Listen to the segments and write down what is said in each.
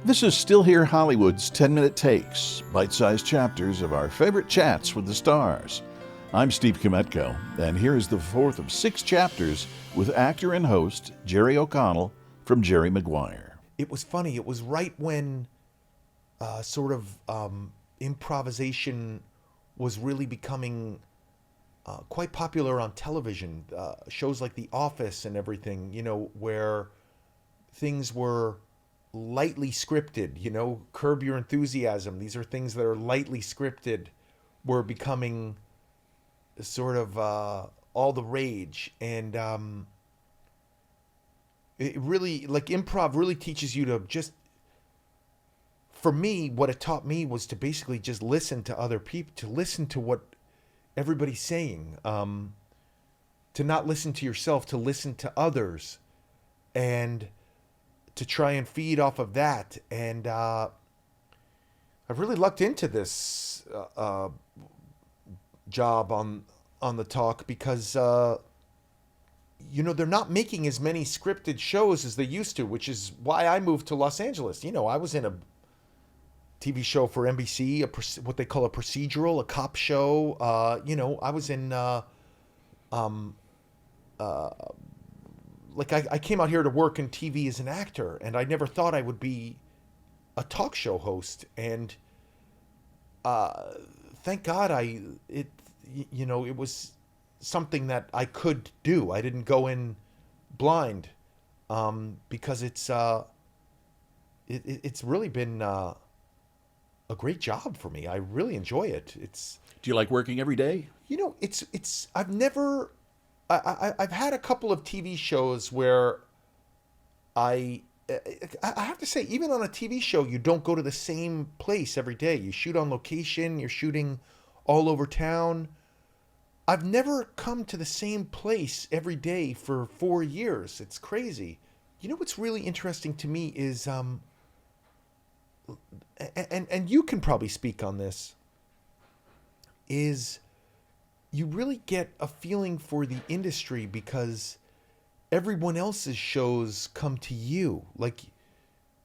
This is Still Here Hollywood's 10-minute takes, bite-sized chapters of our favorite chats with the stars. I'm Steve Kmetko, and here is the fourth of 6 chapters with actor and host Jerry O'Connell from Jerry Maguire. It was funny. It was right when improvisation was really becoming quite popular on television. Shows like The Office and everything, where things were lightly scripted, Curb Your Enthusiasm. These are things that are lightly scripted, were becoming sort of all the rage. And it really, like, improv really teaches you to just, for me, what it taught me was to basically just listen to other people, to listen to what everybody's saying, to not listen to yourself, to listen to others, and to try and feed off of that. And I've really lucked into this job on the talk because they're not making as many scripted shows as they used to, which is why I moved to Los Angeles. I was in a TV show for NBC, what they call a procedural, a cop show. I was in I came out here to work in TV as an actor, and I never thought I would be a talk show host. And thank God it was something that I could do. I didn't go in blind, because it's really been a great job for me. I really enjoy it. Do you like working every day? I've had a couple of TV shows where I have to say, even on a TV show, you don't go to the same place every day. You shoot on location, you're shooting all over town. I've never come to the same place every day for 4 years. It's crazy. What's really interesting to me is, and you can probably speak on this, is you really get a feeling for the industry because everyone else's shows come to you. Like,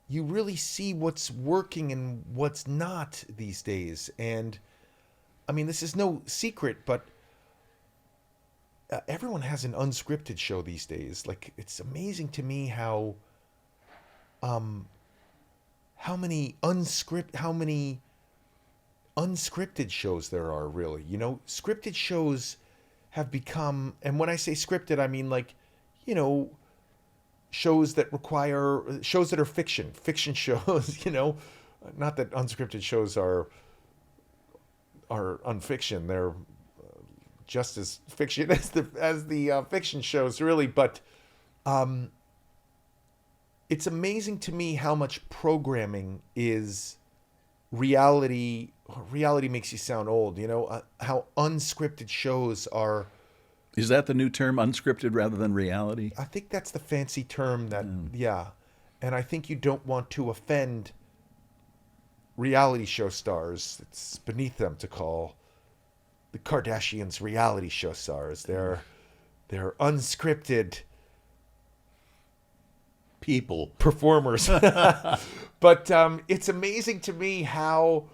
you really see what's working and what's not these days. And I mean, this is no secret, but everyone has an unscripted show these days. Like, it's amazing to me how many unscripted shows there are, really. Scripted shows have become, and when I say scripted, I mean shows that are fiction shows. Not that unscripted shows are unfiction. They're just as fiction as the fiction shows, really. But it's amazing to me how much programming is reality. Reality makes you sound old, how unscripted shows are. Is that the new term, unscripted rather than reality? I think that's the fancy term that, yeah. And I think you don't want to offend reality show stars. It's beneath them to call the Kardashians reality show stars. They're unscripted people, performers. But it's amazing to me how,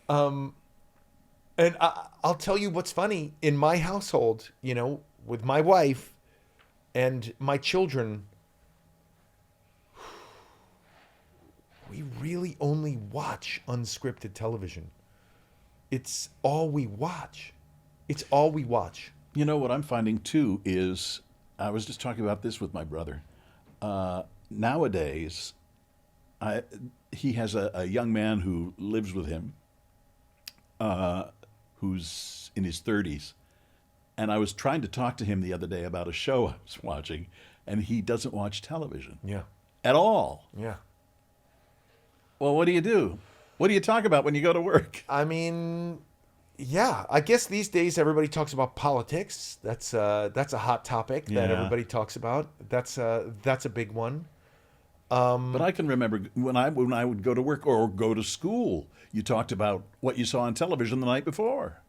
and I'll tell you what's funny. In my household, with my wife and my children, we really only watch unscripted television. It's all we watch. What I'm finding too is, I was just talking about this with my brother. Nowadays, he has a young man who lives with him, who's in his 30s. And I was trying to talk to him the other day about a show I was watching, and he doesn't watch television. Yeah. At all. Yeah. Well, what do you do? What do you talk about when you go to work? I mean, yeah, I guess these days everybody talks about politics. That's a hot topic that everybody talks about. That's a big one. But I can remember when I would go to work or go to school, you talked about what you saw on television the night before.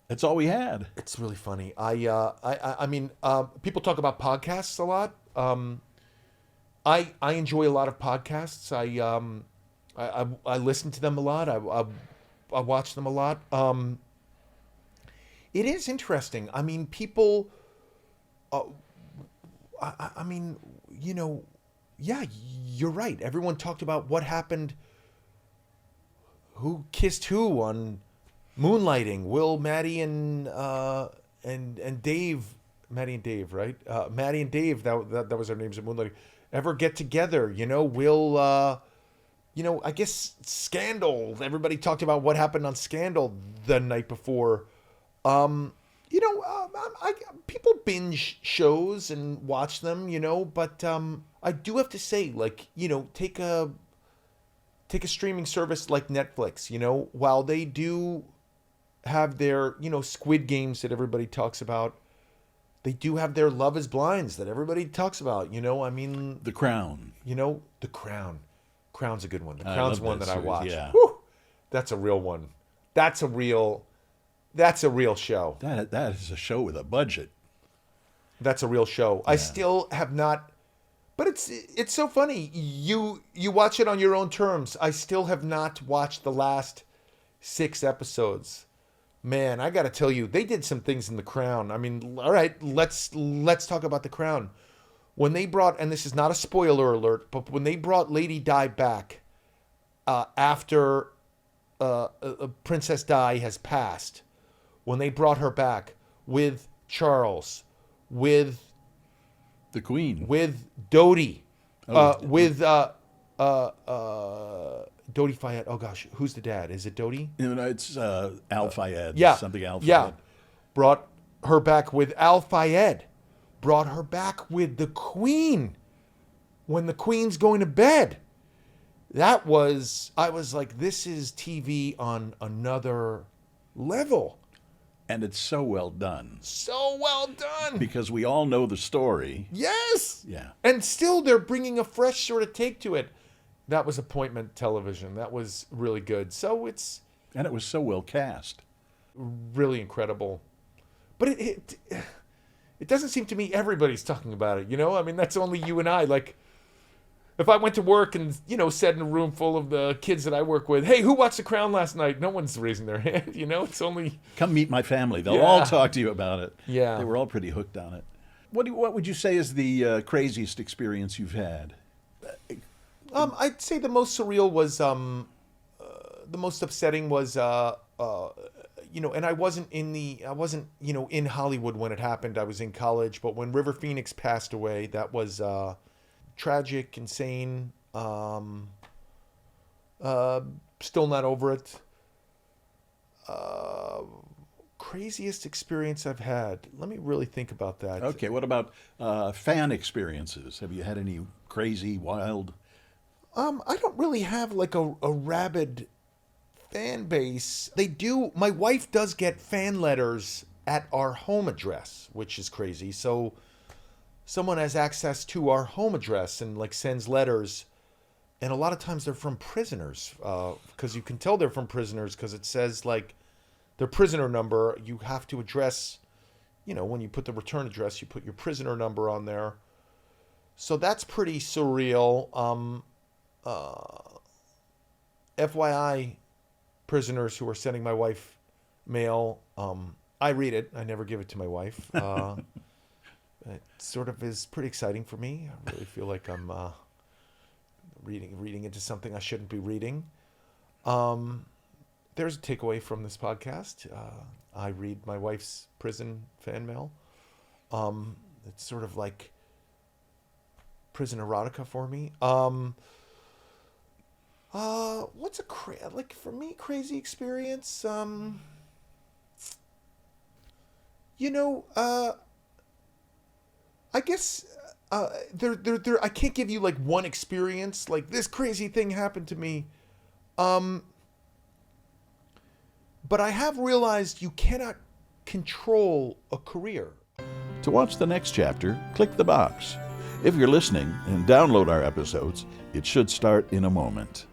That's all we had. It's really funny. I mean, people talk about podcasts a lot. I enjoy a lot of podcasts. I listen to them a lot. I watch them a lot. It is interesting. I mean, people. I mean, yeah, you're right. Everyone talked about what happened. Who kissed who on Moonlighting? Will, Maddie, and Dave. Maddie and Dave, right? Maddie and Dave. That was their names at Moonlighting. Ever get together? Will. I guess Scandal. Everybody talked about what happened on Scandal the night before. People binge shows and watch them, but I do have to say, like, take a streaming service like Netflix, while they do have their, Squid Games that everybody talks about, they do have their Love is Blinds that everybody talks about, I mean... The Crown. The Crown. Crown's a good one. The Crown's one that I watch. Yeah. Whew, that's a real one. That's a real show. That is a show with a budget. That's a real show. Yeah. I still have not, but it's so funny. You watch it on your own terms. I still have not watched the last 6 episodes. Man, I got to tell you, they did some things in The Crown. I mean, all right, let's talk about The Crown. When they brought, and this is not a spoiler alert, but when they brought Lady Di back after Princess Di has passed, when they brought her back with Charles, with the Queen, with Dodi, with Dodi Fayed. Oh gosh, who's the dad? Is it Dodi? It's Al Fayed. Yeah, something Al Fayed. Yeah, brought her back with Al Fayed. Brought her back with the Queen when the Queen's going to bed. I was like, this is TV on another level. And it's so well done. So well done. Because we all know the story. Yes. Yeah. And still they're bringing a fresh sort of take to it. That was appointment television. That was really good. And it was so well cast. Really incredible. But it doesn't seem to me everybody's talking about it, I mean, that's only you and I. Like, if I went to work and, said in a room full of the kids that I work with, hey, who watched The Crown last night? No one's raising their hand, it's only... Come meet my family. They'll all talk to you about it. Yeah. They were all pretty hooked on it. What would you say is the craziest experience you've had? I'd say the most surreal was, the most upsetting was, and I wasn't in Hollywood when it happened. I was in college, but when River Phoenix passed away, that was tragic, insane. Still not over it. Craziest experience I've had. Let me really think about that. Okay, what about fan experiences? Have you had any crazy, wild? I don't really have like a rabid fan base. My wife does get fan letters at our home address, which is crazy. So someone has access to our home address and like sends letters, and a lot of times they're from prisoners, because you can tell they're from prisoners because it says like their prisoner number. You have to address, when you put the return address, you put your prisoner number on there. So that's pretty surreal. FYI, prisoners who are sending my wife mail, I read it. I never give it to my wife. It sort of is pretty exciting for me. I really feel like I'm reading into something I shouldn't be reading. There's a takeaway from this podcast. I read my wife's prison fan mail. It's sort of like prison erotica for me. What's for me, crazy experience? I guess there I can't give you like one experience like this crazy thing happened to me. But I have realized you cannot control a career. To watch the next chapter, click the box. If you're listening and download our episodes, it should start in a moment.